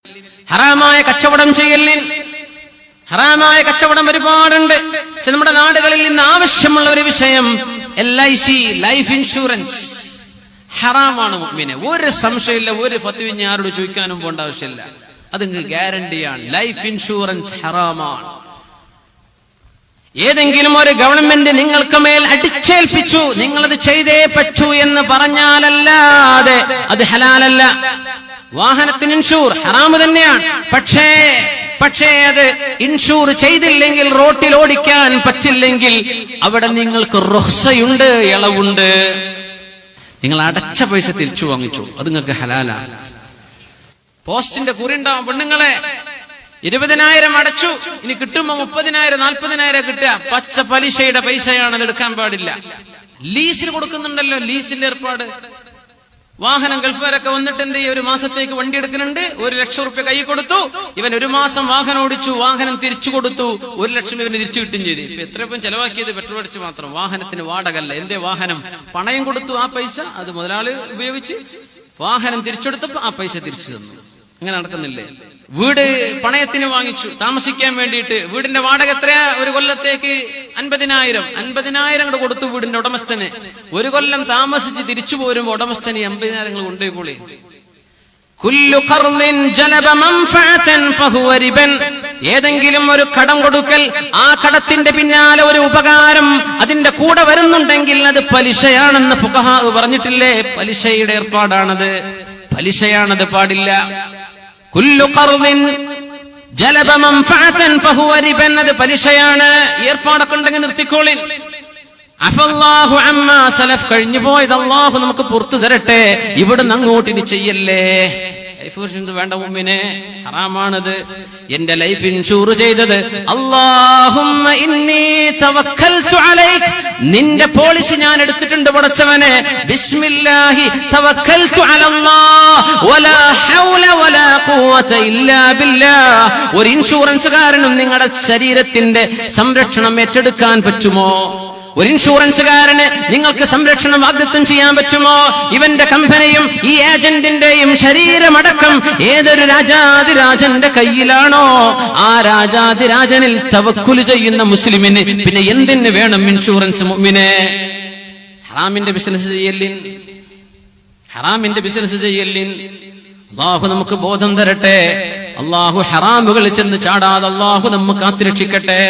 ഹറാമായ കച്ചവടം ചെയ്യലിൻ. ഹറാമായ കച്ചവടം ഒരുപാടുണ്ട്. പക്ഷെ നമ്മുടെ നാടുകളിൽ ഇന്ന് ആവശ്യമുള്ള ഒരു വിഷയം LIC, ലൈഫ് ഇൻഷുറൻസ് ഹറാമാണ് മുഅ്മിനെ. ഒരു സംശയമില്ല, ഒരു ഫത്വ ആരോട് ചോദിക്കാനും പോകേണ്ട ആവശ്യമില്ല. അത് ഗ്യാരണ്ടിയാണ്. ലൈഫ് ഇൻഷുറൻസ് ഹറാമാണ്. ഏതെങ്കിലും ഒരു ഗവൺമെന്റ് നിങ്ങൾക്ക് മേൽ അടിച്ചേൽപ്പിച്ചു, നിങ്ങളത് ചെയ്തേ പറ്റൂ എന്ന് പറഞ്ഞാലല്ലാതെ അത് ഹലാലല്ല. വാഹനത്തിന് ഇൻഷൂർ ഹറാമ് തന്നെയാണ്. പക്ഷേ അത് ഇൻഷൂർ ചെയ്തില്ലെങ്കിൽ, റോട്ടിൽ ഓടിക്കാൻ പറ്റില്ലെങ്കിൽ അവിടെ നിങ്ങൾക്ക് റുഖ്സയുണ്ട്, ഇളവുണ്ട്. നിങ്ങൾ അടച്ച പൈസ തിരിച്ചു വാങ്ങിച്ചു, അത് നിങ്ങൾക്ക് ഹലാലാണ്. പോസ്റ്റിന്റെ കുറി ഉണ്ടാവും. പെണ്ണുങ്ങളെ 20,000 അടച്ചു, ഇനി കിട്ടുമ്പോ 30,000 40,000 കിട്ടുക. പച്ച പലിശയുടെ പൈസയാണ്, അത് എടുക്കാൻ പാടില്ല. ലീസിന് കൊടുക്കുന്നുണ്ടല്ലോ, ലീസിന്റെ ഏർപ്പാട്. വാഹനം ഗൾഫുകാരൊക്കെ വന്നിട്ട് എന്ത് ചെയ്യും, ഒരു മാസത്തേക്ക് വണ്ടി എടുക്കുന്നുണ്ട്, 1 ലക്ഷം റുപ്യ കൈ കൊടുത്തു. ഇവൻ ഒരു മാസം വാഹനം ഓടിച്ചു, വാഹനം തിരിച്ചു കൊടുത്തു, 1 ലക്ഷം ഇവന് തിരിച്ചു കിട്ടുകയും ചെയ്തു. ഇപ്പൊ എത്രപ്പം ചെലവാക്കിയത് പെട്രോൾ അടിച്ച് മാത്രം, വാഹനത്തിന് വാടകല്ല. എന്തേ വാഹനം പണയം കൊടുത്തു, ആ പൈസ അത് മുതലാളി ഉപയോഗിച്ച് വാഹനം തിരിച്ചെടുത്തപ്പോ ആ പൈസ തിരിച്ചു തന്നു. അങ്ങനെ നടക്കുന്നില്ലേ? വീട് പണയത്തിന് വാങ്ങിച്ചു താമസിക്കാൻ വേണ്ടിയിട്ട്. വീടിന്റെ വാടക എത്രയാ? ഒരു കൊല്ലത്തേക്ക് 50,000 കൂടെ കൊടുത്തു വീടിന്റെ ഉടമസ്ഥന്. 1 കൊല്ലം താമസിച്ച് തിരിച്ചു പോരുമ്പോ ഉടമസ്ഥന് 50,000 കൊണ്ടുപോയി. കുല്ലു ഖർളിൻ ജലബ മൻഫഅതൻ ഫഹുവ റിബൻ. ഏതെങ്കിലും ഒരു കടം കൊടുക്കൽ, ആ കടത്തിന്റെ പിന്നാലെ ഒരു ഉപകാരം അതിന്റെ കൂടെ വരുന്നുണ്ടെങ്കിൽ അത് പലിശയാണെന്ന് ഫുഖഹാ പറഞ്ഞിട്ടില്ലേ? പലിശയുടെ ഏർപ്പാടാണത്, പലിശയാണത്, പാടില്ല. കുല്ലു ഖർളിൻ ജലബ മൻഫഅതൻ ഫഹുവ റിബൻ, അത് പലിശയാണ്. ഏർപ്പാടൊക്കെ ഉണ്ടെങ്കിൽ നിർത്തിക്കോളിൻ. അഫല്ലാഹു അമ്മാ സലഫ്, കഴിഞ്ഞു പോയത് അല്ലാഹു നമുക്ക് പുറത്തു തരട്ടെ. ഇവിടുന്ന് അങ്ങോട്ട് ഇനി ചെയ്യല്ലേ. ലൈഫ് ഇൻഷുറൻസ് വേണ്ട മുഅ്മിനെ, ഹറാമാണത്. എന്റെ ലൈഫ് ഇൻഷൂർ ചെയ്തത് അല്ലാഹുമ്മ ഇന്നി തവക്കൽതു അലൈക്, നിന്റെ പോളിസി ഞാൻ എടുത്തിട്ടുണ്ട് പടച്ചവനെ. ബിസ്മില്ലാഹി തവക്കൽതു അലല്ലാഹ് വലാ ഹൗല വലാ ഖുവത ഇല്ലാ ബില്ലാഹ്. ഒരു ഇൻഷുറൻസുകാരനും നിങ്ങളുടെ ശരീരത്തിന്റെ സംരക്ഷണം ഏറ്റെടുക്കാൻ പറ്റുമോ? ഒരു ഇൻഷുറൻസുകാരന് നിങ്ങൾക്ക് സംരക്ഷണം വാഗ്ദത്തം ചെയ്യാൻ പറ്റുമോ? ഇവന്റെ കമ്പനിയും ഈ ഏജന്റിന്റെയും ശരീരമടക്കം ഏതൊരു രാജാതിരാജന്റെ കയ്യിലാണോ, ആ രാജാതിരാജനിൽ തവക്കുൽ ചെയ്യുന്ന മുസ്ലിമിന് പിന്നെ എന്തിന് വേണം ഇൻഷുറൻസ് മുഅ്മിനെ? ഹറാമിന്റെ ബിസിനസ് ചെയ്യലിൻ, ഹറാമിന്റെ ബിസിനസ് ചെയ്യലിൻ. അല്ലാഹു നമുക്ക് ബോധം തരട്ടെ. അല്ലാഹു ഹറാമുകളിൽ ചെന്ന് ചാടാതെ അല്ലാഹു നമ്മെ കാത്തുരക്ഷിക്കട്ടെ.